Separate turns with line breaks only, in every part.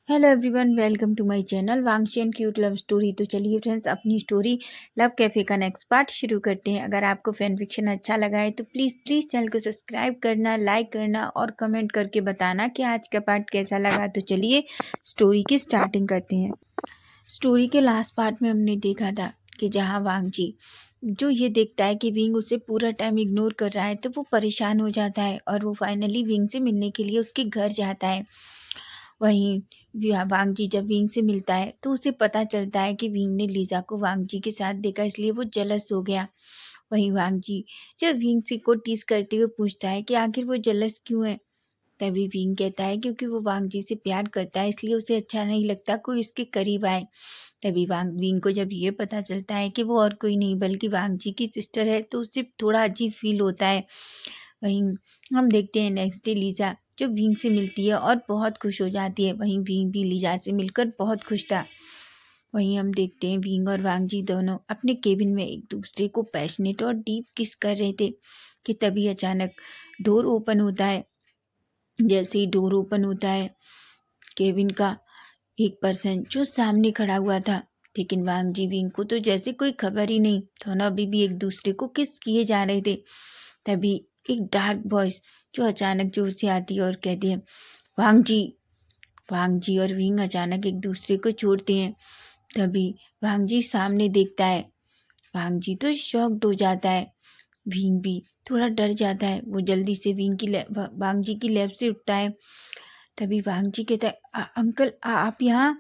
Hello everyone, welcome to my channel वांगशी and cute love story. तो चलिए friends, अपनी स्टोरी लव कैफ़े का नेक्स्ट पार्ट शुरू करते हैं। अगर आपको फैन फिक्शन अच्छा लगा है तो प्लीज़ चैनल को सब्सक्राइब करना, लाइक करना और कमेंट करके बताना कि आज का पार्ट कैसा लगा। तो चलिए स्टोरी की स्टार्टिंग करते हैं। स्टोरी के लास्ट पार्ट में हमने देखा था कि जहाँ वांगजी जो ये देखता है कि विंग उसे पूरा टाइम इग्नोर कर रहा है तो वो परेशान हो जाता है और वो फाइनली विंग से मिलने के लिए उसके घर जाता है। वहीं वांगजी जब विंग से मिलता है तो उसे पता चलता है कि विंग ने लीजा को वांगजी के साथ देखा, इसलिए वो जेलस हो गया। वहीं वांगजी जब विंग से को टीज करते हुए पूछता है कि आखिर वो जेलस क्यों है, तभी विंग कहता है क्योंकि वो वांगजी से प्यार करता है, इसलिए उसे अच्छा नहीं लगता कोई इसके करीब आए। तभी विंग को जब ये पता चलता है कि वो और कोई नहीं बल्कि वांगजी की सिस्टर है तो उसे थोड़ा अजीब फील होता है। वहीं हम देखते हैं नेक्स्ट डे लीजा जो विंग से मिलती है और बहुत खुश हो जाती है। वहीं विंग भी लीजा से मिलकर बहुत खुश था। वहीं हम देखते हैं विंग और वांगजी दोनों अपने केबिन में एक दूसरे को पैशनेट और डीप किस कर रहे थे कि तभी अचानक डोर ओपन होता है। जैसे ही डोर ओपन होता है, केबिन का एक पर्सन जो सामने खड़ा हुआ था, लेकिन वांगजी विंग को तो जैसे कोई खबर ही नहीं। दोनों अभी भी एक दूसरे को किस किए जा रहे थे। तभी एक डार्क वॉइस जो अचानक जोर से आती है और कहती है वांगजी। वांगजी और विंग अचानक एक दूसरे को छोड़ते हैं। तभी वांगजी सामने देखता है। वांगजी तो शॉक्ड हो जाता है। विंग भी थोड़ा डर जाता है। वो जल्दी से वांगजी की लैब से उठता है। तभी वांगजी कहता है अंकल आप यहाँ।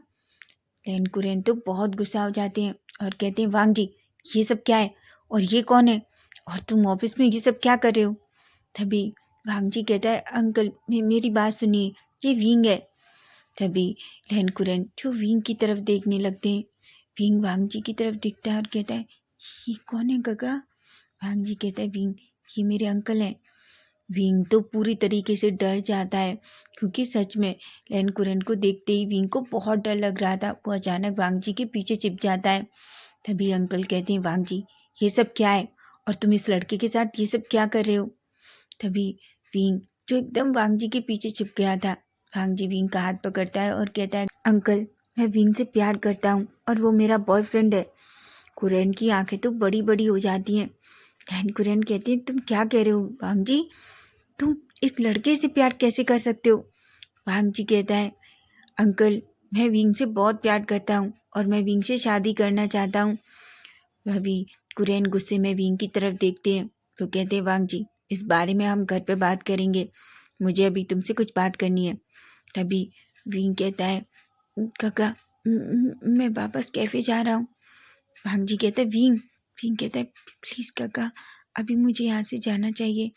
लैन कुरेन तो बहुत गुस्सा हो जाते हैं और कहते हैं वांगजी ये सब क्या है और ये कौन है और तुम ऑफिस में ये सब क्या कर रहे हो। तभी वांगजी कहता है अंकल मेरी बात सुनिए, ये विंग है। तभी लैन कुरेन जो विंग की तरफ देखने लगते हैं। विंग वांगजी की तरफ देखता है और कहता है ये कौन है काका। वांगजी कहता है विंग ये मेरे अंकल हैं। विंग तो पूरी तरीके से डर जाता है क्योंकि सच में लैन कुरेन को देखते ही विंग को बहुत डर लग रहा था। वो अचानक वांगजी के पीछे छिप जाता है। तभी अंकल कहते हैं वांगजी ये सब क्या है और तुम इस लड़के के साथ ये सब क्या कर रहे हो। तभी विंग जो एकदम वांगजी के पीछे छिप गया था, वांगजी विंग का हाथ पकड़ता है और कहता है अंकल मैं विंग से प्यार करता हूँ और वो मेरा बॉयफ्रेंड है। कुरेन की आंखें तो बड़ी बड़ी हो जाती हैं। लैन कुरेन कहते हैं तुम क्या कह रहे हो वांगजी, तुम एक लड़के से प्यार कैसे कर सकते हो। वांगजी कहता है अंकल मैं विंग से बहुत प्यार करता हूँ और मैं विंग से शादी करना चाहता हूँ। अभी कुरेन गुस्से में विंग की तरफ देखते हैं तो कहते हैं वांगजी इस बारे में हम घर पे बात करेंगे, मुझे अभी तुमसे कुछ बात करनी है। तभी विंग कहता है काका मैं वापस कैफे जा रहा हूँ। वांगजी कहता है विंग। विंग कहता है प्लीज़ काका अभी मुझे यहाँ से जाना चाहिए,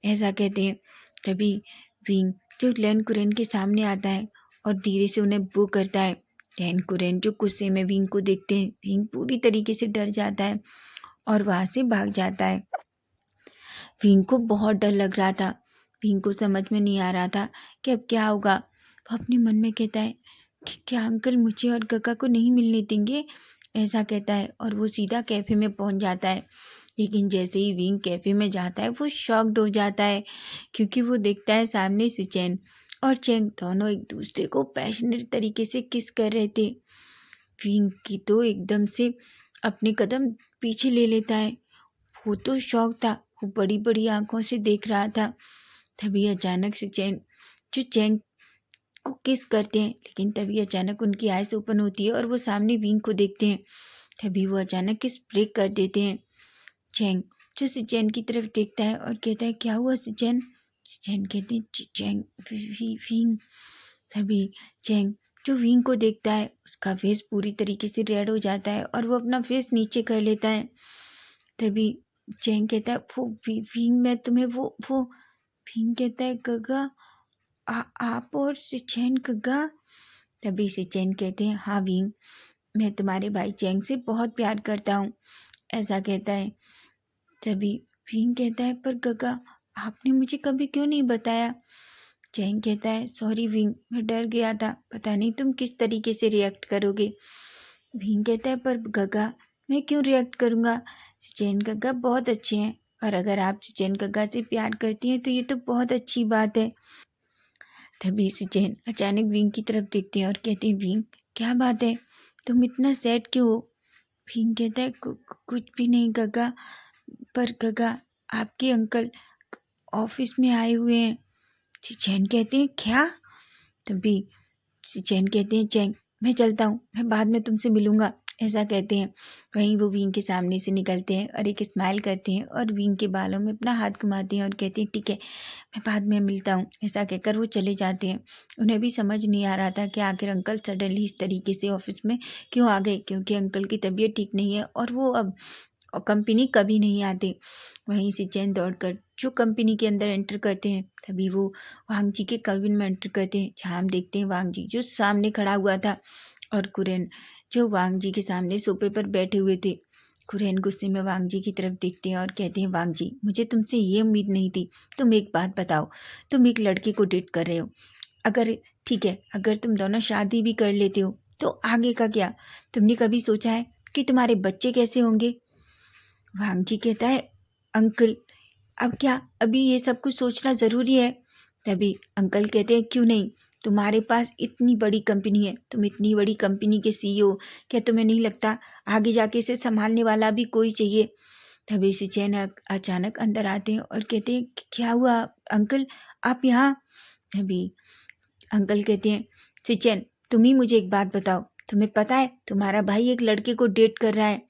ऐसा कहते हैं। तभी विंग जो लैन कुरेन के सामने आता है और धीरे से उन्हें बू करता है। लैन कुरेन जो गुस्से में विंग को देखते हैं, विंग पूरी तरीके से डर जाता है और वहाँ से भाग जाता है। विंग को बहुत डर लग रहा था। विंग को समझ में नहीं आ रहा था कि अब क्या होगा। वो अपने मन में कहता है कि क्या अंकल मुझे और काका को नहीं मिलने देंगे, ऐसा कहता है और वो सीधा कैफ़े में पहुंच जाता है। लेकिन जैसे ही विंग कैफ़े में जाता है वो शॉक्ड हो जाता है क्योंकि वो देखता है सामने से चैन और चैंग दोनों एक दूसरे को पैशनेट तरीके से किस कर रहे थे। विंग की तो एकदम से अपने कदम पीछे ले लेता है। वो तो शौक था, वो बड़ी बड़ी आंखों से देख रहा था। तभी अचानक से चैंग को किस करते हैं, लेकिन तभी अचानक उनकी आइज ओपन होती है और वो सामने विंग को देखते हैं। तभी वो अचानक किस ब्रेक कर देते हैं। चैंग जो सिचैन की तरफ देखता है और कहता है क्या हुआ सिचैन। सिचैन कहते हैं चैंग विंग। तभी चैंग जो विंग को देखता है उसका फेस पूरी तरीके से रेड हो जाता है और वो अपना फेस नीचे कर लेता है। तभी चैंग कहता है वो विंग मैं तुम्हें वो विंग कहता है गगा आप और सिचैन गगा। तभी सिचैन कहते हैं हाँ विंग मैं तुम्हारे भाई चैंग से बहुत प्यार करता हूँ, ऐसा कहता है। तभी विंग कहता है पर गगा आपने मुझे कभी क्यों नहीं बताया। चैंग कहता है सॉरी विंग मैं डर गया था, पता नहीं तुम किस तरीके से रिएक्ट करोगे। विंग कहता है पर गगा मैं क्यों रिएक्ट करूँगा, चैन गगा बहुत अच्छे हैं और अगर आप चैन गगा से प्यार करती हैं तो ये तो बहुत अच्छी बात है। तभी सिचेन अचानक विंग की तरफ देखते हैं और कहते हैं, विंग क्या बात है, तुम इतना सैड क्यों हो? विंग कहता है, कुछ भी नहीं गगा, पर गगा आपके अंकल ऑफिस में आए हुए हैं। सिचेन कहते हैं, क्या? तभी सिचेन कहते हैं, चैंग मैं चलता हूँ, मैं बाद में तुमसे मिलूंगा, ऐसा कहते हैं। वहीं वो विंग के सामने से निकलते हैं और एक स्माइल करते हैं और विंग के बालों में अपना हाथ घुमाते हैं और कहते हैं, ठीक है मैं बाद में मिलता हूँ, ऐसा कहकर वो चले जाते हैं। उन्हें भी समझ नहीं आ रहा था कि आखिर अंकल सडनली इस तरीके से ऑफिस में क्यों आ गए, क्योंकि अंकल की तबीयत ठीक नहीं है और वो अब कंपनी कभी नहीं आते। वहीं से चैन दौड़कर जो कंपनी के अंदर एंटर करते हैं, तभी वो वांग जी के केबिन में एंटर करते हैं, जहाँ हम देखते हैं वांग जी जो सामने खड़ा हुआ था और कुरेन जो वांग जी के सामने सोफे पर बैठे हुए थे। कुरेन गुस्से में वांग जी की तरफ देखते हैं और कहते हैं, वांग जी मुझे तुमसे ये उम्मीद नहीं थी। तुम एक बात बताओ, तुम एक लड़के को डेट कर रहे हो, अगर ठीक है अगर तुम दोनों शादी भी कर लेते हो तो आगे का क्या? तुमने कभी सोचा है कि तुम्हारे बच्चे कैसे होंगे? वांग जी कहता है, अंकल अब क्या अभी ये सब कुछ सोचना ज़रूरी है? तभी अंकल कहते हैं, क्यों नहीं, तुम्हारे पास इतनी बड़ी कंपनी है, तुम इतनी बड़ी कंपनी के सीईओ, क्या तुम्हें नहीं लगता आगे जाके इसे संभालने वाला भी कोई चाहिए? तभी सिचैन अचानक अंदर आते हैं और कहते हैं, क्या हुआ अंकल, आप यहाँ? तभी अंकल कहते हैं, सिचैन तुम ही मुझे एक बात बताओ, तुम्हें पता है तुम्हारा भाई एक लड़के को डेट कर रहा है?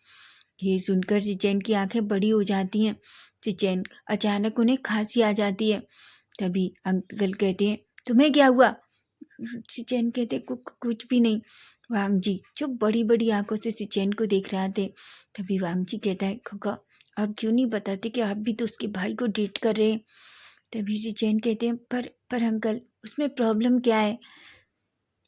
ये सुनकर सिचैन की आंखें बड़ी हो जाती हैं। सिचैन अचानक उन्हें खांसी आ जाती है। तभी अंकल कहते हैं, तुम्हें क्या हुआ? सिचैन कहते, कुछ भी नहीं। वांग जी जो बड़ी बड़ी आंखों से सिचैन को देख रहे थे। तभी वांग जी कहता है, खगा आप क्यों नहीं बताते कि आप भी तो उसके भाई को डेट कर रहे हैं? तभी सिचैन कहते हैं, पर अंकल उसमें प्रॉब्लम क्या है?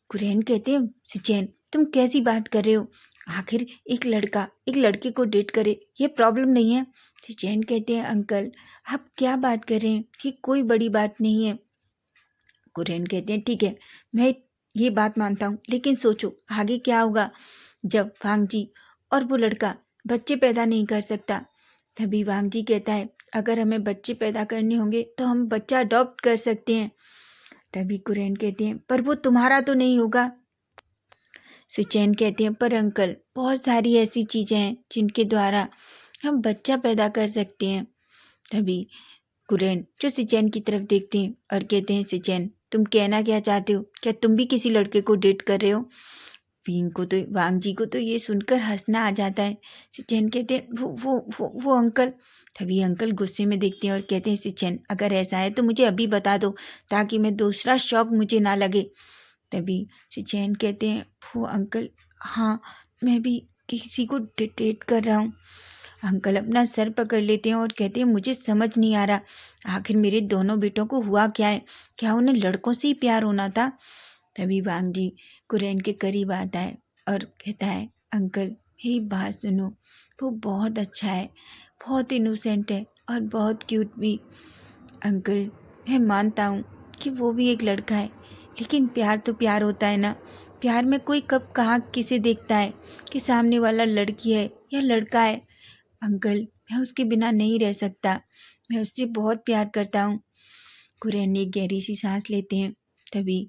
कुरैन कहते हैं, सिचैन तुम कैसी बात कर रहे हो? आखिर एक लड़का एक लड़के को डेट करे, ये प्रॉब्लम नहीं है। सिचैन कहते हैं, अंकल आप क्या बात कर रहे हैं, ये कोई बड़ी बात नहीं है। कुरैन कहते हैं, ठीक है मैं ये बात मानता हूँ, लेकिन सोचो आगे क्या होगा जब वांग जी और वो लड़का बच्चे पैदा नहीं कर सकता। तभी वांग जी कहता है, अगर हमें बच्चे पैदा करने होंगे तो हम बच्चा अडॉप्ट कर सकते हैं। तभी कुरैन कहते हैं, पर वो तुम्हारा तो नहीं होगा। सिचैन कहते हैं, पर अंकल बहुत सारी ऐसी चीज़ें हैं जिनके द्वारा हम बच्चा पैदा कर सकते हैं। तभी कुरैन जो सिचैन की तरफ देखते हैं और कहते हैं, सिचैन तुम कहना क्या चाहते हो, क्या तुम भी किसी लड़के को डेट कर रहे हो? वांग जी को तो ये सुनकर हंसना आ जाता है। सिचैन कहते हैं, वो अंकल। तभी अंकल गुस्से में देखते हैं और कहते हैं, सिचैन अगर ऐसा है तो मुझे अभी बता दो, ताकि मैं दूसरा शौक मुझे ना लगे। तभी सिचैन कहते हैं, वो अंकल हाँ मैं भी किसी को डेट कर रहा हूँ। अंकल अपना सर पकड़ लेते हैं और कहते हैं, मुझे समझ नहीं आ रहा आखिर मेरे दोनों बेटों को हुआ क्या है, क्या उन्हें लड़कों से ही प्यार होना था? तभी वांग जी कुरैन के करीब आता है और कहता है, अंकल मेरी बात सुनो, वो बहुत अच्छा है, बहुत इनोसेंट है और बहुत क्यूट भी। अंकल मैं मानता हूँ कि वो भी एक लड़का है, लेकिन प्यार तो प्यार होता है ना। प्यार में कोई कब कहाँ किसे देखता है कि सामने वाला लड़की है या लड़का है? अंकल मैं उसके बिना नहीं रह सकता, मैं उससे बहुत प्यार करता हूँ। कुरैन एक गहरी सी सांस लेते हैं। तभी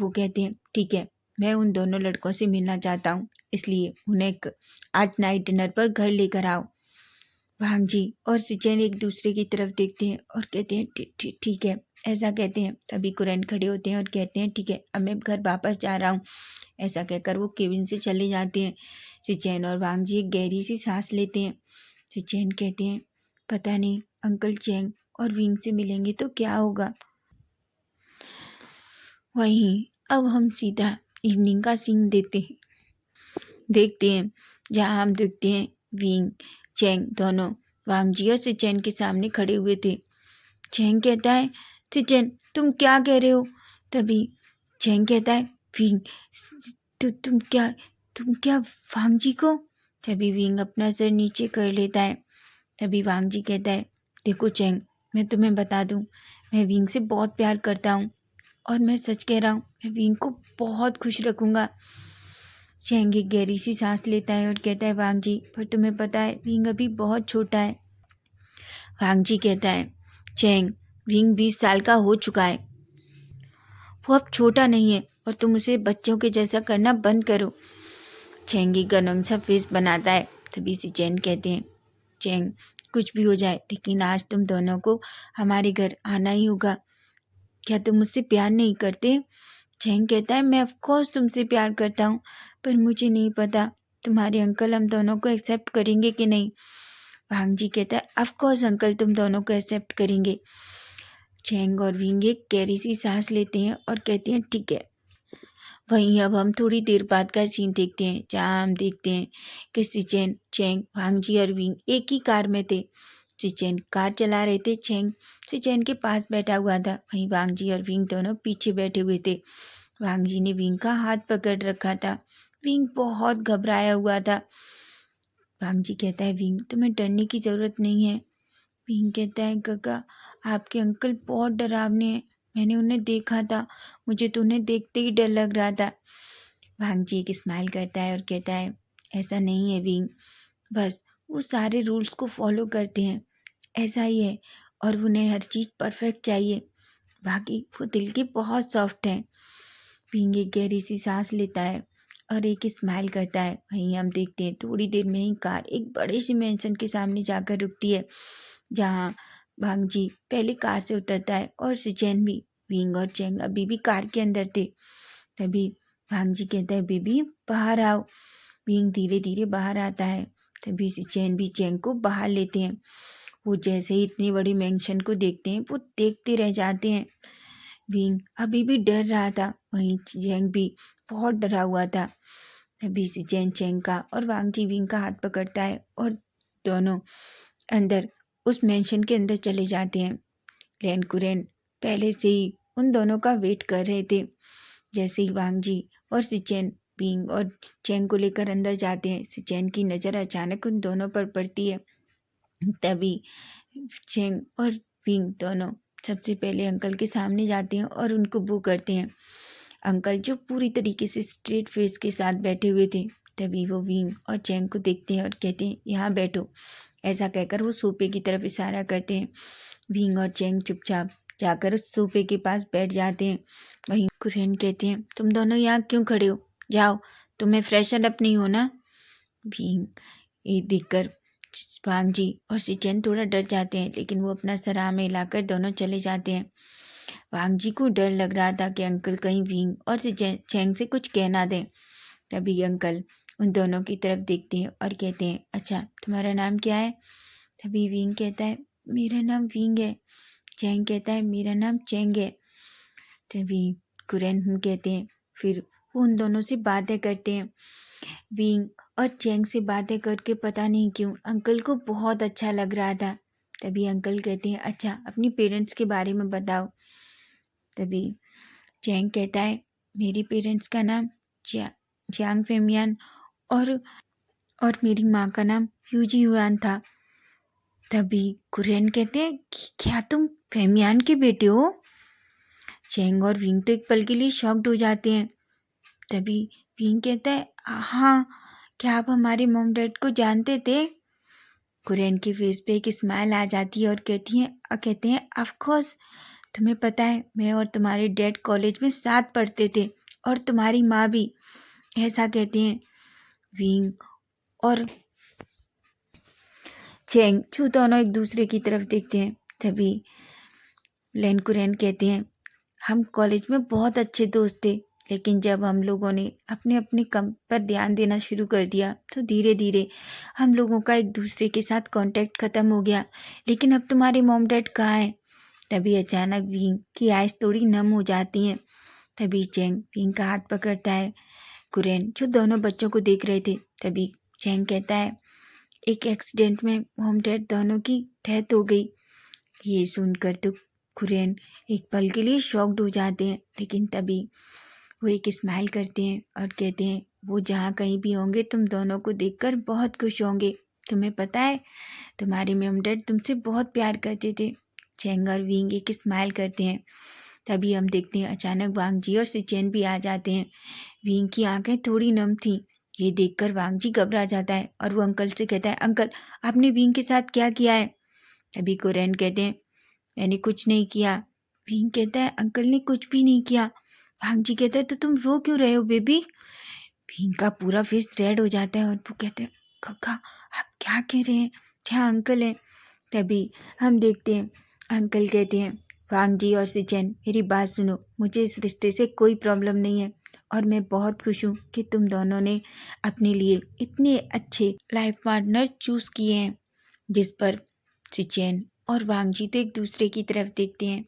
वो कहते हैं, ठीक है मैं उन दोनों लड़कों से मिलना चाहता हूँ, इसलिए उन्हें आज नाइट डिनर पर घर लेकर आओ। वांग जी और सिचैन एक दूसरे की तरफ देखते हैं और कहते हैं, ठीक है ऐसा कहते हैं। तभी कुरैन खड़े होते हैं और कहते हैं, ठीक है अब मैं घर वापस जा रहा हूँ, ऐसा कहकर वो केबिन से चले जाते हैं। सिचैन और वांग जी एक गहरी सी सांस लेते हैं। सिचैन कहते हैं, पता नहीं अंकल चैंग और विंग से मिलेंगे तो क्या होगा। वहीं अब हम सीधा इवनिंग का सीन देखते हैं, जहाँ हम देखते हैं विंग चैंग दोनों वांग जी और सिचैन के सामने खड़े हुए थे। चैंग कहता है, सिचैन तुम क्या कह रहे हो? तभी चैंग कहता है, विंग तुम क्या वांग जी को? तभी विंग अपना सर नीचे कर लेता है। तभी वांग जी कहता है, देखो चैंग मैं तुम्हें बता दूं, मैं विंग से बहुत प्यार करता हूँ और मैं सच कह रहा हूँ, मैं विंग को बहुत खुश रखूँगा। चैंग एक गहरी सी सांस लेता है और कहता है, वांग जी पर तुम्हें पता है विंग अभी बहुत छोटा है। वांग जी कहता है, चैंग विंग 20 साल का हो चुका है। वो अब छोटा नहीं है और तुम उसे बच्चों के जैसा करना बंद करो। चैंग एक गनंग सा फेस बनाता है। तभी से चैन कहते हैं, चैंग कुछ भी हो जाए लेकिन आज तुम दोनों को हमारे घर आना ही होगा। क्या तुम मुझसे प्यार नहीं करते? चैंग कहता है, मैं ऑफकोर्स तुमसे प्यार करता हूँ, पर मुझे नहीं पता तुम्हारे अंकल हम दोनों को एक्सेप्ट करेंगे कि नहीं। वांग जी कहता है, ऑफकोर्स अंकल तुम दोनों को एक्सेप्ट करेंगे। चैंग और विंग एक गहरी सी सांस लेते हैं और कहते हैं, ठीक है। वहीं अब हम थोड़ी देर बाद का सीन देखते हैं, जहाँ हम देखते हैं कि सिचेन, चैंग, वांगजी और विंग एक ही कार में थे। सिचेन कार चला रहे थे, चैंग सिचेन के पास बैठा हुआ था। वहीं वांगजी और विंग दोनों पीछे बैठे हुए थे। वांगजी ने विंग का हाथ पकड़ रखा था। विंग बहुत घबराया हुआ था। वांगजी कहता है, विंग तुम्हें डरने की ज़रूरत नहीं है। विंग कहता है, काका आपके अंकल बहुत डरावने हैं, मैंने उन्हें देखा था, मुझे तो उन्हें देखते ही डर लग रहा था। वांगजी एक स्माइल करता है और कहता है, ऐसा नहीं है विंग, बस वो सारे रूल्स को फॉलो करते हैं, ऐसा ही है, और उन्हें हर चीज़ परफेक्ट चाहिए, बाकी वो दिल के बहुत सॉफ्ट हैं। विंग एक गहरी सी सांस लेता है और एक स्माइल करता है। वहीं हम देखते हैं थोड़ी देर में ही कार एक बड़े से मेंशन के सामने जाकर रुकती है, जहाँ वांगजी पहले कार से उतरता है और सिचेन भी। विंग और चैंग अभी भी कार के अंदर थे। तभी वांगजी कहता है, बेबी बाहर आओ। विंग धीरे धीरे बाहर आता है। तभी सिचेन भी चैंग को बाहर लेते हैं। वो जैसे ही इतनी बड़ी मेंशन को देखते हैं वो देखते रह जाते हैं। विंग अभी भी डर रहा था, वहीं चैंग भी बहुत डरा हुआ था। तभी सिचेन चैंग का और वांगजी विंग का हाथ पकड़ता है और दोनों अंदर उस मेंशन के अंदर चले जाते हैं। लैन कुरेन पहले से ही उन दोनों का वेट कर रहे थे। जैसे ही वांगजी और सिचेन विंग और चैंग को लेकर अंदर जाते हैं, सिचेन की नज़र अचानक उन दोनों पर पड़ती है। तभी चैंग और विंग दोनों सबसे पहले अंकल के सामने जाते हैं और उनको बू करते हैं। अंकल जो पूरी तरीके से स्ट्रेट फेस के साथ बैठे हुए थे। तभी वो विंग और चैंग को देखते हैं और कहते हैं, यहाँ बैठो। ऐसा कहकर वो सोफे की तरफ इशारा करते हैं। विंग और चैंग चुपचाप जाकर उस सोफे के पास बैठ जाते हैं। वहीं कुरेन कहते हैं, तुम दोनों यहाँ क्यों खड़े हो, जाओ, तुम्हें फ्रेशन अप नहीं होना। विंग ये देखकर वांगजी और सिचेन थोड़ा डर जाते हैं, लेकिन वो अपना सर आगे में हिलाकर दोनों चले जाते हैं। वांगजी को डर लग रहा था कि अंकल कहीं विंग और चैंग से कुछ कह ना दें। तभी अंकल उन दोनों की तरफ देखते हैं और कहते हैं, अच्छा तुम्हारा नाम क्या है? तभी विंग कहता है, मेरा नाम विंग है। चैंग कहता है, मेरा नाम चैंग है। तभी कुरेन कहते हैं। फिर वो उन दोनों से बातें करते हैं। विंग और चैंग से बातें करके पता नहीं क्यों अंकल को बहुत अच्छा लग रहा था। तभी अंकल कहते हैं, अच्छा अपनी पेरेंट्स के बारे में बताओ। तभी चैंग कहता है, मेरे पेरेंट्स का नाम जियांग फेमियान और मेरी माँ का नाम यूजी हुआन था। तभी कुरेन कहते हैं, क्या तुम फेमियान के बेटे हो? चैंग और विंग तो एक पल के लिए शॉक्ड हो जाते हैं। तभी विंग कहता है, हाँ, क्या आप हमारे मॉम डैड को जानते थे? कुरेन के फेस पे एक स्माइल आ जाती है और कहते हैं, ऑफ कोर्स, तुम्हें पता है मैं और तुम्हारे डैड कॉलेज में साथ पढ़ते थे और तुम्हारी माँ भी। ऐसा कहते हैं विंग और चैंग, जो दोनों एक दूसरे की तरफ देखते हैं। तभी लैन कुरेन कहते हैं, हम कॉलेज में बहुत अच्छे दोस्त थे, लेकिन जब हम लोगों ने अपने अपने काम पर ध्यान देना शुरू कर दिया तो धीरे धीरे हम लोगों का एक दूसरे के साथ कांटेक्ट ख़त्म हो गया। लेकिन अब तुम्हारे मॉम डैड कहाँ हैं? तभी अचानक विंग की आइज़ थोड़ी नम हो जाती हैं। तभी चैंग विंग का हाथ पकड़ता है। कुरेन जो दोनों बच्चों को देख रहे थे। तभी चैंग कहता है, एक एक्सीडेंट में मॉम डैड दोनों की डेथ हो गई। ये सुनकर तो कुरेन एक पल के लिए शॉक्ड हो जाते हैं, लेकिन तभी वो एक स्माइल करते हैं और कहते हैं, वो जहाँ कहीं भी होंगे तुम दोनों को देखकर बहुत खुश होंगे। तुम्हें पता है तुम्हारे मॉम डैड तुमसे बहुत प्यार करते थे। चैंग और विंग एक स्माइल करते हैं। तभी हम देखते हैं अचानक वांगजी और सिचेन भी आ जाते हैं। विंग की आंखें थोड़ी नम थीं। ये देखकर वांगजी घबरा जाता है और वो अंकल से कहता है, अंकल आपने विंग के साथ क्या किया है? तभी कुरेन कहते हैं, मैंने कुछ नहीं किया। विंग कहता है, अंकल ने कुछ भी नहीं किया। वांग जी कहता है तो तुम रो क्यों रहे हो बेबी? भीम का पूरा फेस रेड हो जाता है और वो कहते हैं काका आप क्या कह रहे हैं, क्या अंकल है? तभी हम देखते हैं अंकल कहते हैं वांग जी और सिचन मेरी बात सुनो, मुझे इस रिश्ते से कोई प्रॉब्लम नहीं है और मैं बहुत खुश हूँ कि तुम दोनों ने अपने लिए इतने अच्छे लाइफ पार्टनर चूज़ किए हैं। जिस पर सिचन और वांग जी तो एक दूसरे की तरफ देखते हैं।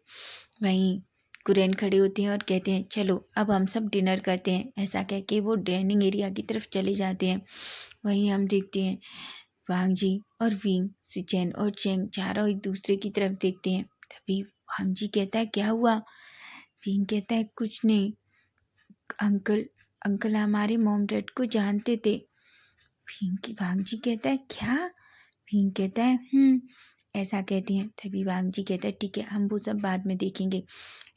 वहीं कुरेन खड़े होते हैं और कहते हैं चलो अब हम सब डिनर करते हैं। ऐसा कह के वो डाइनिंग एरिया की तरफ चले जाते हैं। वहीं हम देखते हैं वांग जी और विंग सिचेन और चेंग चारों एक दूसरे की तरफ देखते हैं। तभी वांग जी कहता है क्या हुआ? विंग कहता है कुछ नहीं अंकल, अंकल हमारे मॉम डैड को जानते थे। वांग जी कहता है क्या? विंग कहता है ऐसा कहती हैं। तभी वांग जी कहता है ठीक है हम वो सब बाद में देखेंगे।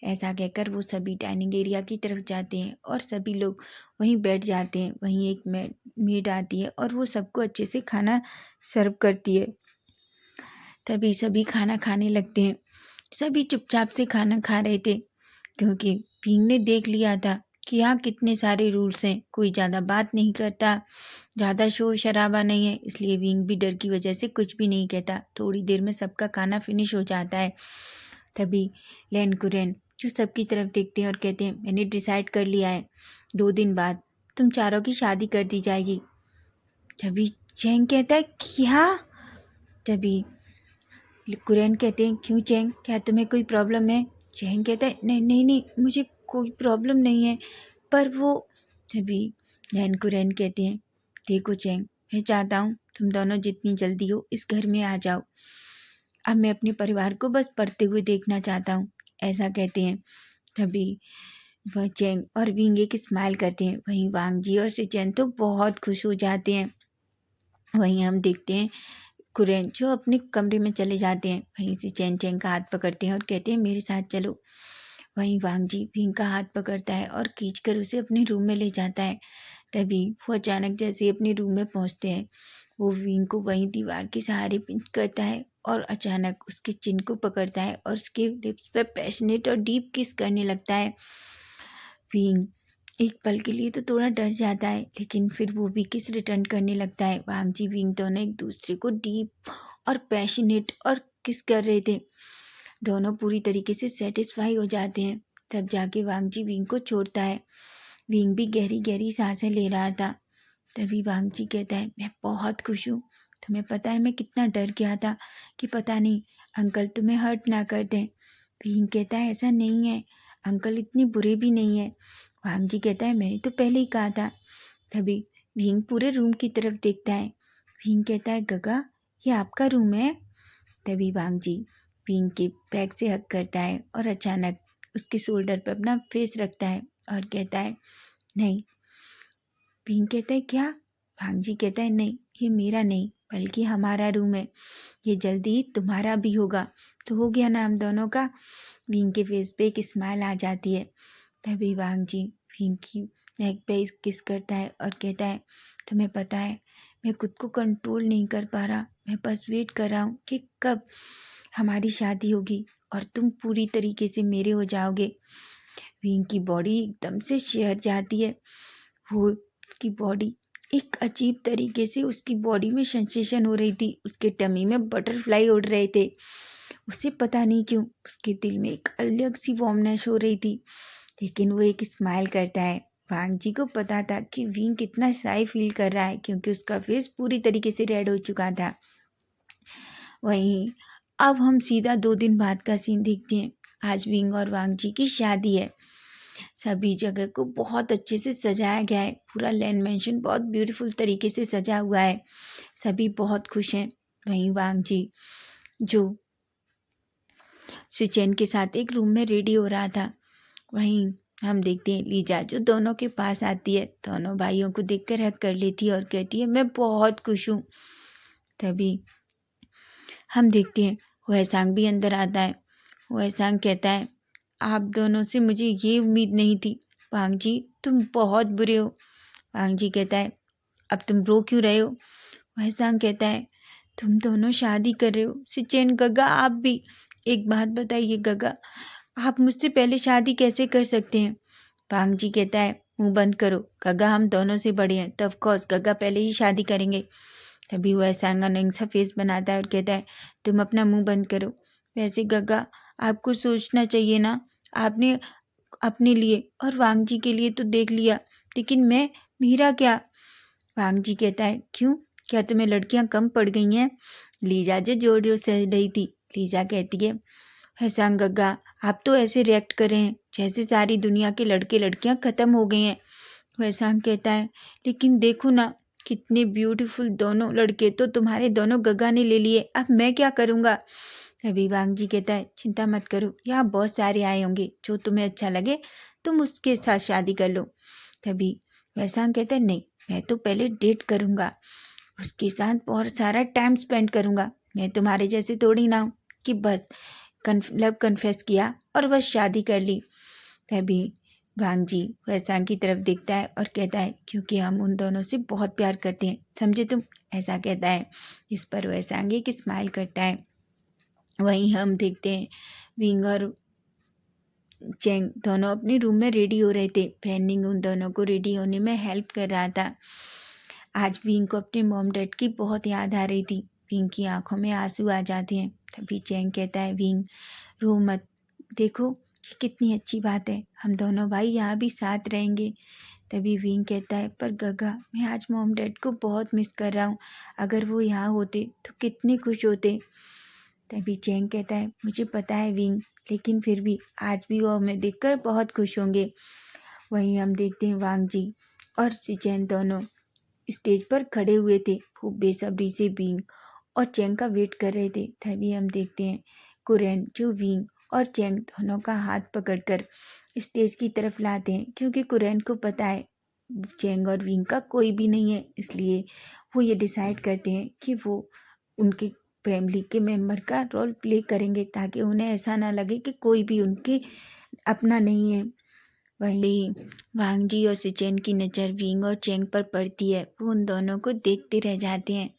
ऐसा कहकर वो सभी डाइनिंग एरिया की तरफ जाते हैं और सभी लोग वहीं बैठ जाते हैं। वहीं एक मेड आती है और वो सबको अच्छे से खाना सर्व करती है। तभी सभी खाना खाने लगते हैं। सभी चुपचाप से खाना खा रहे थे क्योंकि भींग ने देख लिया था कि यहाँ कितने सारे रूल्स हैं, कोई ज़्यादा बात नहीं करता, ज़्यादा शोर शराबा नहीं है, इसलिए भींग भी डर की वजह से कुछ भी नहीं कहता। थोड़ी देर में सबका खाना फिनिश हो जाता है। तभी लैन कुरेन जो सबकी तरफ देखते हैं और कहते हैं मैंने डिसाइड कर लिया है 2 दिन बाद तुम चारों की शादी कर दी जाएगी। तभी चैंग कहता है क्या? तभी कुरेन कहते हैं क्यों चैंग, क्या तुम्हें कोई प्रॉब्लम है? चैंग कहता है नहीं नहीं नहीं मुझे कोई प्रॉब्लम नहीं है पर वो। तभी लैन कुरेन कहते हैं देखो चैंग मैं चाहता हूँ तुम दोनों जितनी जल्दी हो इस घर में आ जाओ। अब मैं अपने परिवार को बस पढ़ते हुए देखना चाहता हूँ। ऐसा कहते हैं। तभी वह चैंग और विंग एक स्माइल करते हैं। वहीं वांग जी और सिचेन तो बहुत खुश हो जाते हैं। वहीं हम देखते हैं कुरेन जो अपने कमरे में चले जाते हैं। वहीं से चैन चैंग का हाथ पकड़ते हैं और कहते हैं मेरे साथ चलो। वहीं वांग जी विंग का हाथ पकड़ता है और खींचकर उसे अपने रूम में ले जाता है। तभी वो अचानक जैसे ही अपने रूम में पहुंचते हैं वो विंग को वहीं दीवार के सहारे पिंच करता है और अचानक उसके चिन को पकड़ता है और उसके लिप्स पर पैशनेट और डीप किस करने लगता है। विंग एक पल के लिए तो थोड़ा डर जाता है लेकिन फिर वो भी किस रिटर्न करने लगता है। वांग जी विंग दोनों एक दूसरे को डीप और पैशनेट और किस कर रहे थे। दोनों पूरी तरीके से सेटिस्फाई हो जाते हैं। तब जाके वांग जी विंग को छोड़ता है। विंग भी गहरी गहरी सांसें ले रहा था। तभी वांग जी कहता है मैं बहुत खुश हूँ, तुम्हें पता है मैं कितना डर गया था कि पता नहीं अंकल तुम्हें हर्ट ना कर दें। विंग कहता है ऐसा नहीं है, अंकल इतने बुरे भी नहीं है। वांग जी कहता है मैंने तो पहले ही कहा था। तभी विंग पूरे रूम की तरफ देखता है। विंग कहता है गगा ये आपका रूम है? तभी वांग जी विंग के बैग से हक करता है और अचानक उसके शोल्डर पर अपना फेस रखता है और कहता है नहीं। विंग कहता है क्या? वांग जी कहता है नहीं ये मेरा नहीं बल्कि हमारा रूम है, ये जल्दी ही तुम्हारा भी होगा, तो हो गया ना हम दोनों का। विंग के फेस पे एक स्माइल आ जाती है। तभी वांग जी विंग की नेक पे किस करता है और कहता है तुम्हें पता है मैं खुद को कंट्रोल नहीं कर पा रहा, मैं बस वेट कर रहा हूँ कि कब हमारी शादी होगी और तुम पूरी तरीके से मेरे हो जाओगे। विंग की बॉडी एकदम से शिहर जाती है। वो उसकी बॉडी एक अजीब तरीके से उसकी बॉडी में सेंसेशन हो रही थी, उसके टमी में बटरफ्लाई उड़ रहे थे। उसे पता नहीं क्यों उसके दिल में एक अलग सी वार्मनेस हो रही थी। लेकिन वो एक स्माइल करता है। वांग जी को पता था कि विंग कितना शाई फील कर रहा है क्योंकि उसका फेस पूरी तरीके से रेड हो चुका था। वहीं अब हम सीधा 2 दिन बाद का सीन देखते हैं। आज विंग और वांग जी की शादी है। सभी जगह को बहुत अच्छे से सजाया गया है। पूरा लैंड मेंशन बहुत ब्यूटीफुल तरीके से सजा हुआ है। सभी बहुत खुश हैं। वहीं वांग जी जो सिचेन के साथ एक रूम में रेडी हो रहा था। वहीं हम देखते हैं लीजा जो दोनों के पास आती है, दोनों भाइयों को देखकर हक कर लेती है और कहती है मैं बहुत खुश हूँ। तभी हम देखते हैं वहसांग भी अंदर आता है। वहसांग कहता है आप दोनों से मुझे ये उम्मीद नहीं थी। वांग जी तुम बहुत बुरे हो। वांग जी कहता है अब तुम रो क्यों रहे हो? वहसांग कहता है तुम दोनों शादी कर रहे हो। सिचेन गगा आप भी। एक बात बताइए गगा, आप मुझसे पहले शादी कैसे कर सकते हैं? वांग जी कहता है मुंह बंद करो, गग्गा हम दोनों से बड़े हैं तो ऑफकोर्स गग्गा पहले ही शादी करेंगे। तभी वह सांगानेंग सा फेस बनाता है और कहता है तुम अपना मुंह बंद करो। वैसे गग्गा आपको सोचना चाहिए ना, आपने अपने लिए और वांग जी के लिए तो देख लिया, लेकिन मैं, मेरा क्या? वांग जी कहता है क्यों, क्या तुम्हें लड़कियां कम पड़ गई हैं? लीजा जो जोर जोर से हंस रही थी, लीजा कहती है हसांग गग्गा आप तो ऐसे रिएक्ट कर रहे हैं जैसे सारी दुनिया के लड़के लड़कियां खत्म हो गई हैं। वैसांग कहता है लेकिन देखो ना कितने ब्यूटीफुल दोनों लड़के तो तुम्हारे दोनों गग्गा ने ले लिए, अब मैं क्या करूँगा? अभी वांग जी कहता है चिंता मत करो, यहाँ बहुत सारे आए होंगे, जो तुम्हें अच्छा लगे तुम उसके साथ शादी कर लो। तभी वैसांग कहता है नहीं, मैं तो पहले डेट करूँगा, उसके साथ बहुत सारा टाइम स्पेंड करूँगा। मैं तुम्हारे जैसे थोड़ी ना हूँ कि बस लव कन्फेस किया और बस शादी कर ली। तभी वांग जी वैसांग की तरफ देखता है और कहता है क्योंकि हम उन दोनों से बहुत प्यार करते हैं, समझे तुम, ऐसा कहता है। इस पर वैसांग एक स्माइल करता है। वहीं हम देखते हैं विंग और चेंग दोनों अपने रूम में रेडी हो रहे थे। फैनिंग उन दोनों को रेडी होने में हेल्प कर रहा था। आज विंग को अपने मॉम डैड की बहुत याद आ रही थी। विंग की आंखों में आंसू आ जाते हैं। तभी चेंग कहता है विंग रो मत, देखो ये कितनी अच्छी बात है, हम दोनों भाई यहाँ भी साथ रहेंगे। तभी विंग कहता है पर गगा मैं आज मॉम डैड को बहुत मिस कर रहा हूँ, अगर वो यहाँ होते तो कितने खुश होते। तभी चेंग कहता है मुझे पता है विंग, लेकिन फिर भी आज भी वो हमें देखकर बहुत खुश होंगे। वहीं हम देखते हैं वांग जी और सिचेन दोनों स्टेज पर खड़े हुए थे, वो बेसब्री से विंग और चेंग का वेट कर रहे थे। तभी हम देखते हैं कुरेन जो विंग और चेंग दोनों का हाथ पकड़कर स्टेज की तरफ लाते हैं, क्योंकि कुरेन को पता है चेंग और विंग का कोई भी नहीं है, इसलिए वो ये डिसाइड करते हैं कि वो उनके फैमिली के मेंबर का रोल प्ले करेंगे, ताकि उन्हें ऐसा ना लगे कि कोई भी उनके अपना नहीं है। वहीं वांग जी और सिचेन की नज़र विंग और चेंग पर पड़ती है, वो उन दोनों को देखते रह जाते हैं।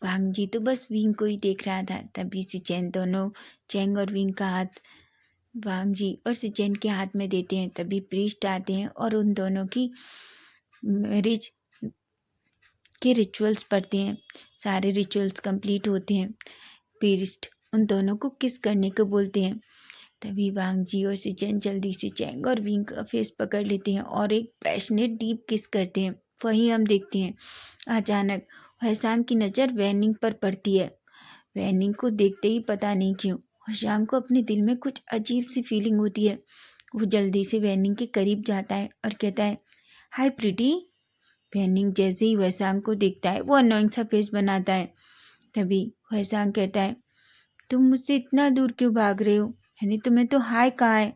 वांग जी तो बस विंग को ही देख रहा था। तभी सिचेन दोनों चेंग और विंग का हाथ वांग जी और सिचेन के हाथ में देते हैं। तभी प्रीस्ट आते हैं और उन दोनों की मैरिज के रिचुअल्स पढ़ते हैं। सारे रिचुअल्स कंप्लीट होते हैं। प्रीस्ट उन दोनों को किस करने को बोलते हैं। तभी वांग जी और सिचेन जल्दी से चेंग और विंग का फेस पकड़ लेते हैं और एक पैशनेट डीप किस करते हैं। वहीं हम देखते हैं अचानक हसांग की नज़र वैनिंग पर पड़ती है। वैनिंग को देखते ही पता नहीं क्यों हसांग को अपने दिल में कुछ अजीब सी फीलिंग होती है। वो जल्दी से वैनिंग के करीब जाता है और कहता है हाय प्रीटी। वैनिंग जैसे ही वैसांग को देखता है वो अनोइंग सा फेस बनाता है। तभी वैसांग कहता है तुम मुझसे इतना दूर क्यों भाग रहे हो, मैंने तुम्हें तो हाय कहा है।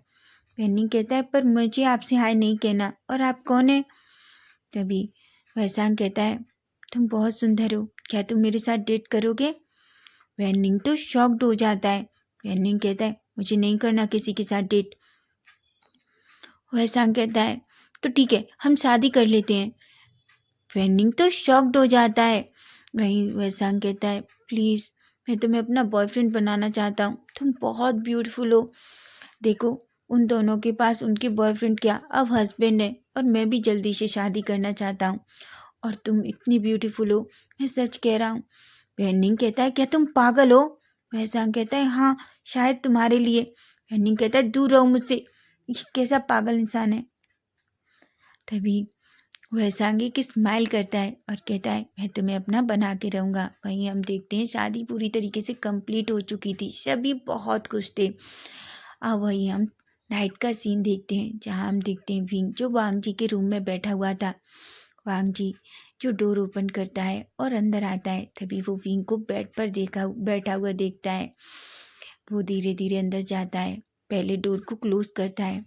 वैनिंग कहता है पर मुझे आपसे हाय नहीं कहना, और आप कौन है? तभी वैसांग कहता है तुम बहुत सुंदर हो, क्या तुम मेरे साथ डेट करोगे? वैनिंग तो शॉक्ड हो जाता है। वैनिंग कहता है मुझे नहीं करना किसी के साथ डेट। वैसांग कहता है तो ठीक है हम शादी कर लेते हैं। वैनिंग तो शॉक्ड हो जाता है। वहीं वैसांग कहता है प्लीज़ मैं तुम्हें अपना बॉयफ्रेंड बनाना चाहता हूँ, तुम बहुत ब्यूटीफुल हो। देखो उन दोनों के पास उनके बॉयफ्रेंड क्या अब हस्बैंड है, और मैं भी जल्दी से शादी करना चाहता हूँ, और तुम इतनी ब्यूटीफुल हो, मैं सच कह रहा हूँ। वैनिंग कहता है क्या तुम पागल हो? वैसांग कहता है हाँ शायद तुम्हारे लिए। वैनिंग कहता है दूर रहो मुझसे, ये कैसा पागल इंसान है। तभी वैसांग एक स्माइल करता है और कहता है मैं तुम्हें अपना बना के रहूँगा। वहीं हम देखते हैं शादी पूरी तरीके से कंप्लीट हो चुकी थी, सभी बहुत खुश थे। अब वहीं हम नाइट का सीन देखते हैं, जहाँ हम देखते हैं विंग जो वांग जी के रूम में बैठा हुआ था। वांग जी जो डोर ओपन करता है और अंदर आता है। तभी वो विंग को बेड पर बैठा हुआ देखता है। वो धीरे धीरे अंदर जाता है, पहले डोर को क्लोज करता है,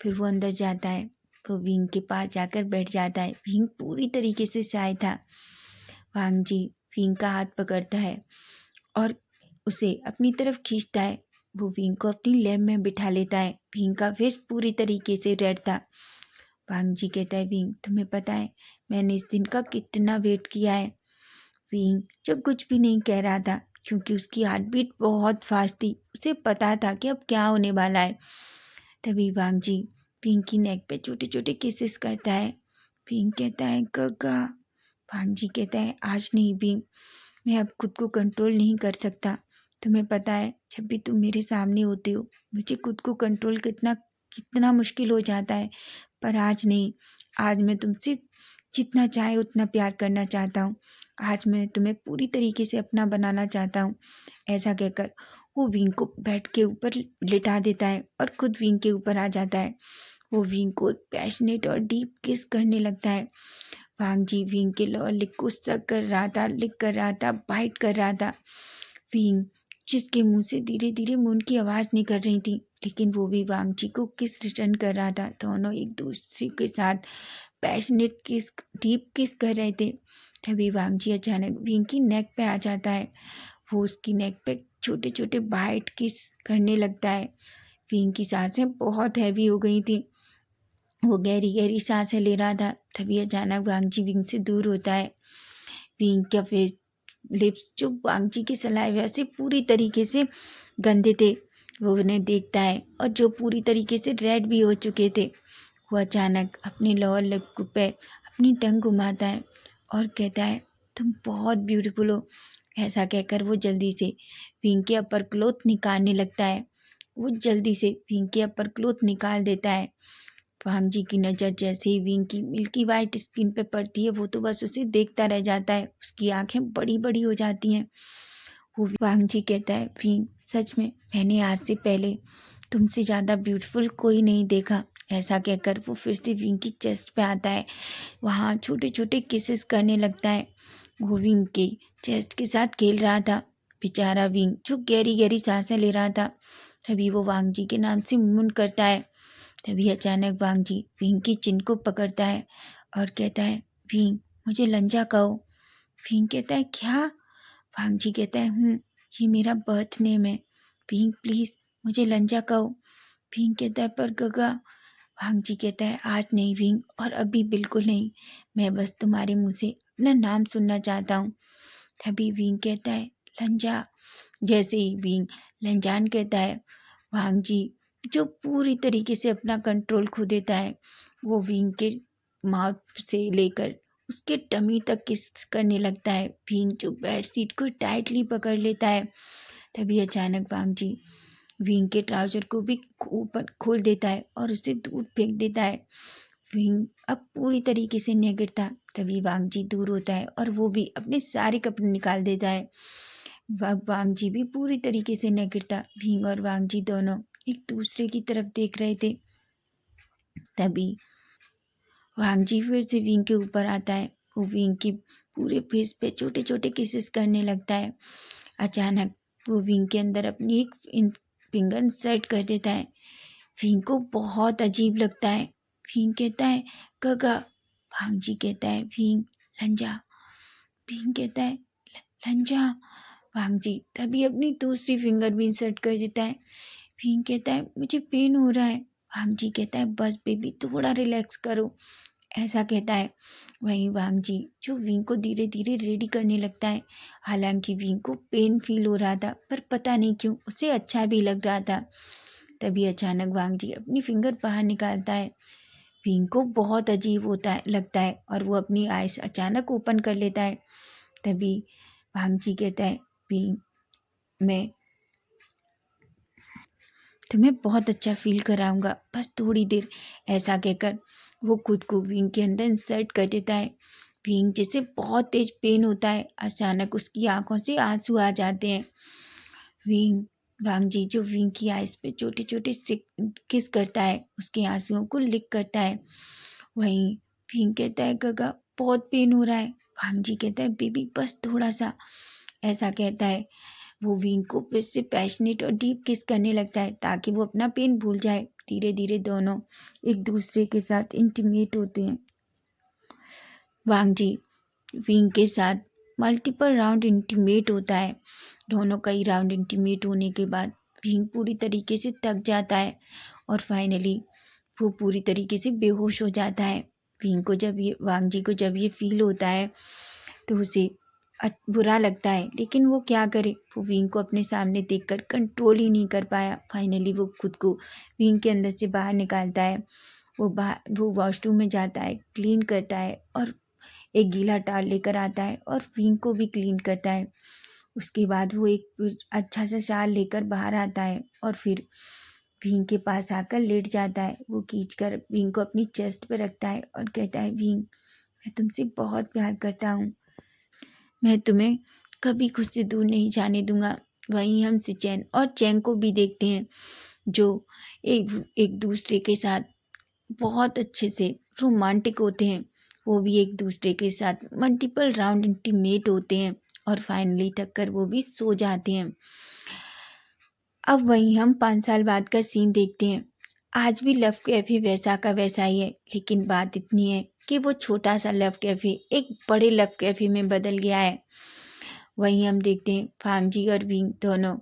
फिर वो अंदर जाता है। वो विंग के पास जाकर बैठ जाता है। विंग पूरी तरीके से शाय था। वांग जी विंग का हाथ पकड़ता है और उसे अपनी तरफ खींचता है। वो विंग को अपनी लैब में बिठा लेता है। विंग का फेस पूरी तरीके से रेड था। वांग जी कहता है विंग तुम्हें पता है मैंने इस दिन का कितना वेट किया है। विंग जो कुछ भी नहीं कह रहा था, क्योंकि उसकी हार्ट बीट बहुत फास्ट थी, उसे पता था कि अब क्या होने वाला है। तभी वांग जी विंग की नेक पे छोटे छोटे किसेस करता है। विंग कहता है गगा। भांजी कहता है आज नहीं विंग, मैं अब खुद को कंट्रोल नहीं कर सकता। तुम्हें पता है जब भी तुम मेरे सामने होते हो मुझे खुद को कंट्रोल कितना कितना मुश्किल हो जाता है, पर आज नहीं। आज मैं तुमसे जितना चाहे उतना प्यार करना चाहता हूँ। आज मैं तुम्हें पूरी तरीके से अपना बनाना चाहता हूँ। ऐसा कहकर वो विंग को बेड के ऊपर लिटा देता है और खुद विंग के ऊपर आ जाता है। वो विंग को पैशनेट और डीप किस करने लगता है। वांगजी विंग के लोअर लिप को सक कर रहा था, लिक कर रहा था, बाइट कर रहा था। विंग जिसके मुंह से धीरे धीरे मुंह की आवाज़ निकल रही थी, लेकिन वो भी वांगजी को किस रिटर्न कर रहा था। दोनों एक दूसरे के साथ पैशनेट किस, डीप किस कर रहे थे। तभी वांगजी अचानक विंग की नेक पे आ जाता है। वो उसकी नेक पे छोटे छोटे बाइट किस करने लगता है। विंग की सांसें बहुत हैवी हो गई थी, वो गहरी गहरी सांसें ले रहा था। तभी अचानक वांगजी विंग से दूर होता है। विंग का फेस लिप्स जो वांगजी के सलाइवा से पूरी तरीके से गंदे थे वो उन्हें देखता है, और जो पूरी तरीके से रेड भी हो चुके थे। वो अचानक अपने लोअर लिप पे अपनी टंग घुमाता है और कहता है तुम बहुत ब्यूटीफुल हो। ऐसा कहकर वो जल्दी से विंग के अपर क्लोथ निकालने लगता है। वो जल्दी से विंग के अपर क्लोथ निकाल देता है। वांगजी की नज़र जैसे ही विंग की मिल्की वाइट स्किन पे पड़ती है वो तो बस उसे देखता रह जाता है। उसकी आंखें बड़ी बड़ी हो जाती हैं। वो वांगजी कहता है विंग सच में मैंने आज से पहले तुमसे ज़्यादा ब्यूटीफुल कोई नहीं देखा। ऐसा कहकर वो फिर से विंग की चेस्ट पे आता है, वहाँ छोटे छोटे किसेस करने लगता है। वो विंग के चेस्ट के साथ खेल रहा था। बेचारा विंग जो गहरी गहरी सांसें ले रहा था। तभी वो वांगजी के नाम से मुन करता है। तभी अचानक वांगजी विंग की चिन को पकड़ता है और कहता है विंग मुझे लंजा कहो। विंग कहता है क्या? वांगजी कहता है ये मेरा बर्थ नेम है। विंग प्लीज़ मुझे लंजा कहो। विंग कहता है पर गगा। वांगजी कहता है आज नहीं विंग, और अभी बिल्कुल नहीं। मैं बस तुम्हारे मुंह से अपना नाम सुनना चाहता हूँ। तभी विंग कहता है लंजा। जैसे ही विंग लंजान कहता है, वांगजी जो पूरी तरीके से अपना कंट्रोल खो देता है। वो विंग के माउथ से लेकर उसके टमी तक किस करने लगता है। विंग जो बेड सीट को टाइटली पकड़ लेता है। तभी अचानक वांगजी विंग के ट्राउजर को भी ऊपर खोल देता है और उसे दूर फेंक देता है। विंग अब पूरी तरीके से नहीं गिरता। तभी वांगजी दूर होता है और वो भी अपने सारे कपड़े निकाल देता है। वांगजी भी पूरी तरीके से नहीं गिरता। विंग और वांगजी दोनों एक दूसरे की तरफ देख रहे थे। तभी वांगजी फिर से विंग के ऊपर आता है। वो विंग की पूरे फेस पे छोटे छोटे किसेस करने लगता है। अचानक वो विंग के अंदर अपनी एक फिंगर इंसर्ट कर देता है। विंग को बहुत अजीब लगता है। विंग कहता है गगा। वांगजी कहता है विंग लंजा। विंग कहता है लंजा। वांगजी तभी अपनी दूसरी फिंगर भी इंसर्ट कर देता है। विंग कहता है मुझे पेन हो रहा है। वांगजी कहता है बस बेबी थोड़ा रिलैक्स करो। ऐसा कहता है। वहीं वांगजी जो विंग को धीरे धीरे रेडी करने लगता है। हालांकि विंग को पेन फील हो रहा था, पर पता नहीं क्यों उसे अच्छा भी लग रहा था। तभी अचानक वांगजी अपनी फिंगर बाहर निकालता है। विंग को बहुत अजीब होता है लगता है और वो अपनी आइज अचानक ओपन कर लेता है। तभी वांगजी कहता है विंग मैं तुम्हें बहुत अच्छा फील कराऊंगा, बस थोड़ी देर। ऐसा कहकर वो खुद को विंग के अंदर इंसर्ट कर देता है। विंग जिसे बहुत तेज पेन होता है, अचानक उसकी आंखों से आंसू आ जाते हैं। विंग वांगजी जो विंग की आइज पे छोटे छोटे किस करता है, उसके आंसुओं को लिक करता है। वहीं विंग कहता है गगा बहुत पेन हो रहा है। वांगजी कहता है बेबी बस थोड़ा सा। ऐसा कहता है। वो विंग को फिर से पैशनेट और डीप किस करने लगता है ताकि वो अपना पेन भूल जाए। धीरे धीरे दोनों एक दूसरे के साथ इंटीमेट होते हैं। वांगजी विंग के साथ मल्टीपल राउंड इंटीमेट होता है। दोनों कई राउंड इंटीमेट होने के बाद विंग पूरी तरीके से थक जाता है और फाइनली वो पूरी तरीके से बेहोश हो जाता है। वांगजी को जब ये फील होता है तो उसे बुरा लगता है, लेकिन वो क्या करे। वो विंग को अपने सामने देखकर कंट्रोल ही नहीं कर पाया। फाइनली वो खुद को विंग के अंदर से बाहर निकालता है वो वॉशरूम में जाता है, क्लीन करता है और एक गीला टाल लेकर आता है और विंग को भी क्लीन करता है। उसके बाद वो एक अच्छा सा शाल लेकर बाहर आता है और फिर विंग के पास आकर लेट जाता है। वो खींचकर विंग को अपनी चेस्ट पर रखता है और कहता है, विंग, मैं तुमसे बहुत प्यार करता हूँ, मैं तुम्हें कभी खुद से दूर नहीं जाने दूंगा। वहीं हम सिचेन और चैंग को भी देखते हैं, जो एक एक दूसरे के साथ बहुत अच्छे से रोमांटिक होते हैं। वो भी एक दूसरे के साथ मल्टीपल राउंड इंटीमेट होते हैं और फाइनली थक कर वो भी सो जाते हैं। अब वहीं हम 5 साल बाद का सीन देखते हैं। आज भी लव कैफ़े वैसा का वैसा ही है, लेकिन बात इतनी है कि वो छोटा सा लव कैफ़े एक बड़े लव कैफ़े में बदल गया है। वहीं हम देखते हैं फांगजी और विंग दोनों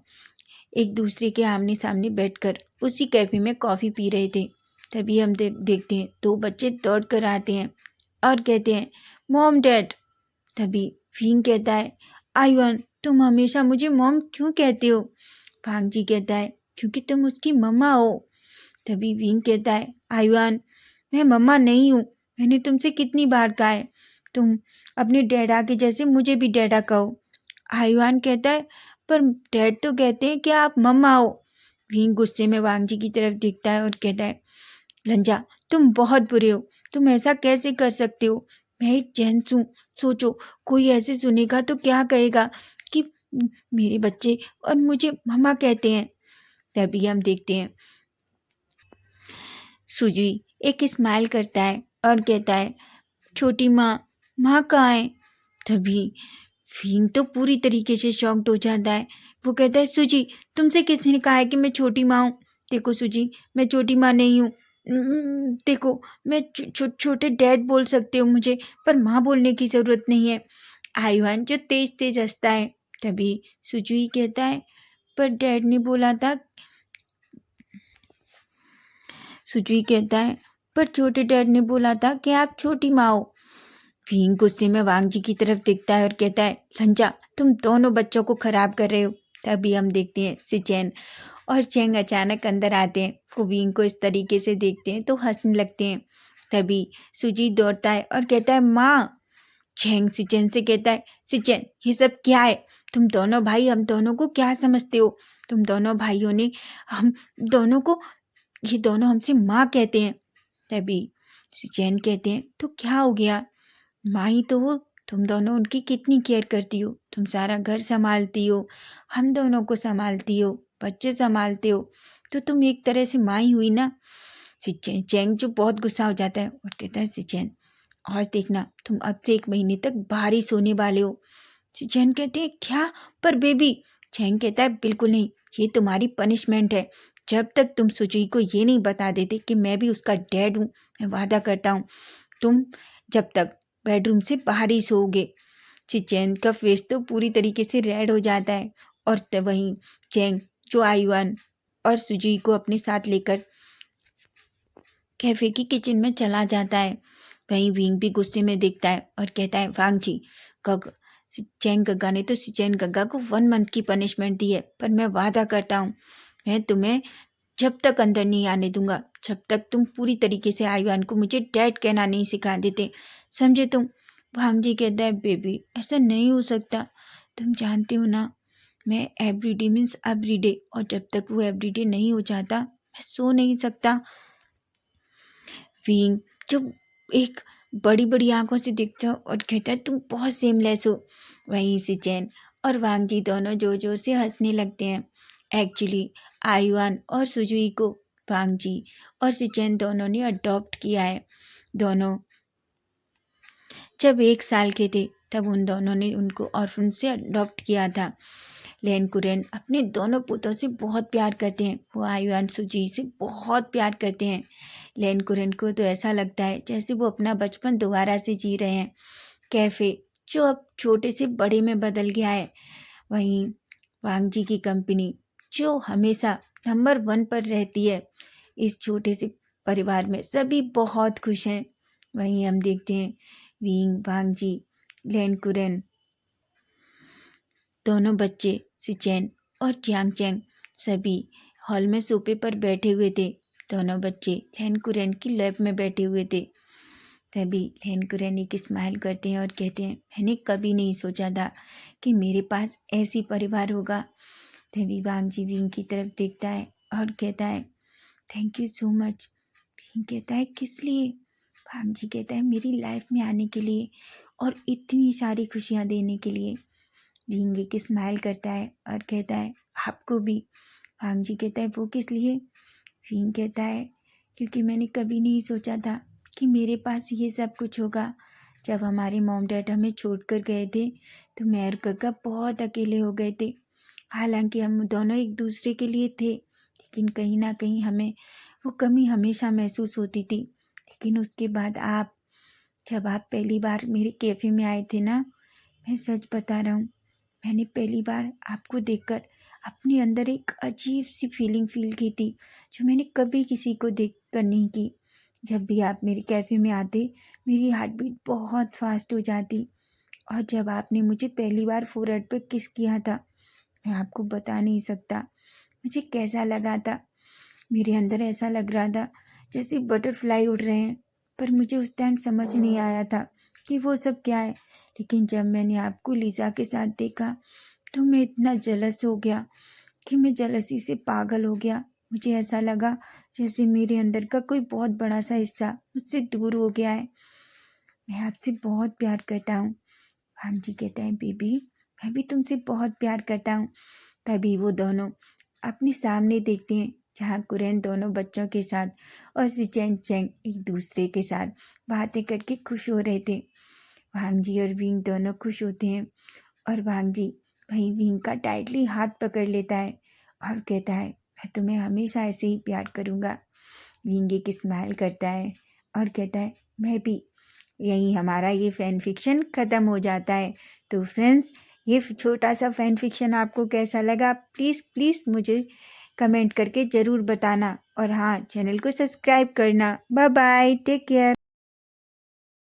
एक दूसरे के आमने सामने बैठकर उसी कैफ़े में कॉफ़ी पी रहे थे। तभी हम देखते हैं 2 बच्चे दौड़ कर आते हैं और कहते हैं, मॉम डैड। तभी विंग कहता है, आयुन, तुम हमेशा मुझे मॉम क्यों कहते हो? भांगजी कहता है, क्योंकि तुम उसकी मम्मा हो। तभी विंग कहता है, आयुन, मैं मम्मा नहीं हूँ, मैंने तुमसे कितनी बार कहा है, तुम अपने डैडा के जैसे मुझे भी डैडा कहो। आयुन कहता है, पर डैड तो कहते हैं कि आप मम्मा हो। विंग गुस्से में वांगजी की तरफ देखता है और कहता है, लंजा, तुम बहुत बुरे हो, तुम ऐसा कैसे कर सकते हो? मैं एक जेंट्स हूँ, सोचो, कोई ऐसे सुनेगा तो क्या कहेगा कि मेरे बच्चे और मुझे मम्मा कहते हैं। तभी हम देखते हैं सुजी एक स्माइल करता है और कहता है, छोटी माँ, माँ कहाँ है? तभी फींग तो पूरी तरीके से शॉक्ड हो जाता है। वो कहता है, सुजी, तुमसे किसने कहा है कि मैं छोटी माँ हूँ? देखो सुजी, मैं छोटी माँ नहीं हूँ। देखो, मैं छोटे डैड बोल सकते हो मुझे, पर माँ बोलने की ज़रूरत नहीं है। आयुआन जो तेज तेज हंसता है। तभी सुजुई कहता है, पर डैड ने बोला था। सुजुई कहता है, पर छोटे डैड ने बोला था कि आप छोटी माँ हो। फींग गुस्से में वांगजी की तरफ देखता है और कहता है, लंजा, तुम दोनों बच्चों को खराब कर रहे हो। तभी हम देखते हैं सिचेन और चेंग अचानक अंदर आते हैं। वो विंग को इस तरीके से देखते हैं तो हंसने लगते हैं। तभी सुजी दौड़ता है और कहता है, माँ। चेंग सिचेन से कहता है, सिचेन, ये सब क्या है? तुम दोनों भाई हम दोनों को क्या समझते हो? तुम दोनों भाइयों ने हम दोनों को, ये दोनों हमसे माँ कहते हैं। तभी सिचेन कहते हैं, तो क्या हो गया? माँ ही तो हो, तुम दोनों उनकी कितनी केयर करती हो, तुम सारा घर संभालती हो, हम दोनों को संभालती हो, बच्चे संभालते हो, तो तुम एक तरह से माँ ही हुई ना। सिचेन चैंग जो बहुत गुस्सा हो जाता है और कहता है, सिचेन, और देखना, तुम अब से 1 महीने तक बाहर ही सोने वाले हो। सिचेन कहते हैं, क्या? पर बेबी। चैंग कहता है, बिल्कुल नहीं, ये तुम्हारी पनिशमेंट है। जब तक तुम सुजुई को ये नहीं बता देते कि मैं भी उसका डैड हूँ, मैं वादा करता हूँ, तुम जब तक बेडरूम से बाहर ही सोओगे। चिचेन का फेस तो पूरी तरीके से रेड हो जाता है और वहीं चेंग जो आयुआन और सुजी को अपने साथ लेकर कैफे की किचन में चला जाता है। वहीं विंग भी गुस्से में देखता है और कहता है, वांग जी, गग चेंग गग्गा ने तो सिचेन गग्गा को 1 मंथ की पनिशमेंट दी है, पर मैं वादा करता हूँ, मैं तुम्हें जब तक अंदर नहीं आने दूंगा, जब तक तुम पूरी तरीके से आयुआन को मुझे डैड कहना नहीं सिखा देते, समझे तुम? भांगजी कहता है, बेबी, ऐसा नहीं हो सकता, तुम जानते हो ना, मैं एवरीडे मीन्स एवरीडे, और जब तक वो एवरीडे नहीं हो जाता मैं सो नहीं सकता। विंग जो एक बड़ी बड़ी आंखों से देखता है और कहता है, तुम बहुत सेमलेस हो। वहीं से चैन और वांगजी दोनों जोर जोर से हंसने लगते हैं। एक्चुअली आयुआन और सुजुई को वांगजी और सिचेन दोनों ने अडॉप्ट किया है। दोनों जब 1 साल के थे तब उन दोनों ने उनको ऑर्फन से अडॉप्ट किया था। लेन कुरेन अपने दोनों पुत्रों से बहुत प्यार करते हैं। वो आयुआन सुजी से बहुत प्यार करते हैं। लेन कुरेन को तो ऐसा लगता है जैसे वो अपना बचपन दोबारा से जी रहे हैं। कैफ़े जो अब छोटे से बड़े में बदल गया है। वहीं वांगजी की कंपनी जो हमेशा नंबर 1 पर रहती है। इस छोटे से परिवार में सभी बहुत खुश हैं। वहीं हम देखते हैं विंग, वांगजी, लेन कुरेन दोनों बच्चे सिचेन और चियांग चैंग सभी हॉल में सोफे पर बैठे हुए थे। दोनों बच्चे लहन कुरैन की लैब में बैठे हुए थे। तभी लहन कुरैन एक स्माइल करते हैं और कहते हैं, मैंने कभी नहीं सोचा था कि मेरे पास ऐसी परिवार होगा। तभी वांगजी विंग की तरफ देखता है और कहता है, thank you so much. Wing कहता है, किस लिए? वांगजी कहता है, मेरी लाइफ में आने के लिए और इतनी सारी खुशियाँ देने के लिए। विंग एक स्माइल करता है और कहता है, आपको भी। वांगजी कहता है, वो किस लिए? विंग कहता है, क्योंकि मैंने कभी नहीं सोचा था कि मेरे पास ये सब कुछ होगा। जब हमारे मॉम डैड हमें छोड़कर गए थे तो मैं और गग्गा बहुत अकेले हो गए थे। हालांकि हम दोनों एक दूसरे के लिए थे, लेकिन कहीं ना कहीं हमें वो कमी हमेशा महसूस होती थी। लेकिन उसके बाद जब आप पहली बार मेरे कैफ़े में आए थे ना, मैं सच बता रहा हूँ, मैंने पहली बार आपको देखकर अपने अंदर एक अजीब सी फीलिंग फील की थी, जो मैंने कभी किसी को देख कर नहीं की। जब भी आप मेरे कैफ़े में आते, मेरी हार्ट बीट बहुत फास्ट हो जाती। और जब आपने मुझे पहली बार फोरहेड पर किस किया था, मैं आपको बता नहीं सकता मुझे कैसा लगा था। मेरे अंदर ऐसा लग रहा था जैसे बटरफ्लाई उड़ रहे हैं, पर मुझे उस टाइम समझ नहीं आया था कि वो सब क्या है। लेकिन जब मैंने आपको लीजा के साथ देखा तो मैं इतना जलस हो गया कि मैं जलसी से पागल हो गया। मुझे ऐसा लगा जैसे मेरे अंदर का कोई बहुत बड़ा सा हिस्सा मुझसे दूर हो गया है। मैं आपसे बहुत प्यार करता हूँ। भांजी कहता है, बेबी मैं भी तुमसे बहुत प्यार करता हूँ। तभी वो दोनों अपने सामने देखते हैं, जहाँ कुरैन दोनों बच्चों के साथ और सिचेन चेंग एक दूसरे के साथ बातें करके खुश हो रहे थे। भांजी और विंग दोनों खुश होते हैं और भांजी वहीं विंग का टाइटली हाथ पकड़ लेता है और कहता है, मैं तुम्हें हमेशा ऐसे ही प्यार करूँगा। विंग एक स्माइल करता है और कहता है, मैं भी। यहीं हमारा ये फैन फिक्शन ख़त्म हो जाता है। तो फ्रेंड्स, ये छोटा सा फैन फिक्शन आपको कैसा लगा, प्लीज़ प्लीज़ मुझे कमेंट करके ज़रूर बताना। और हाँ, चैनल को सब्सक्राइब करना। Bye bye, take care.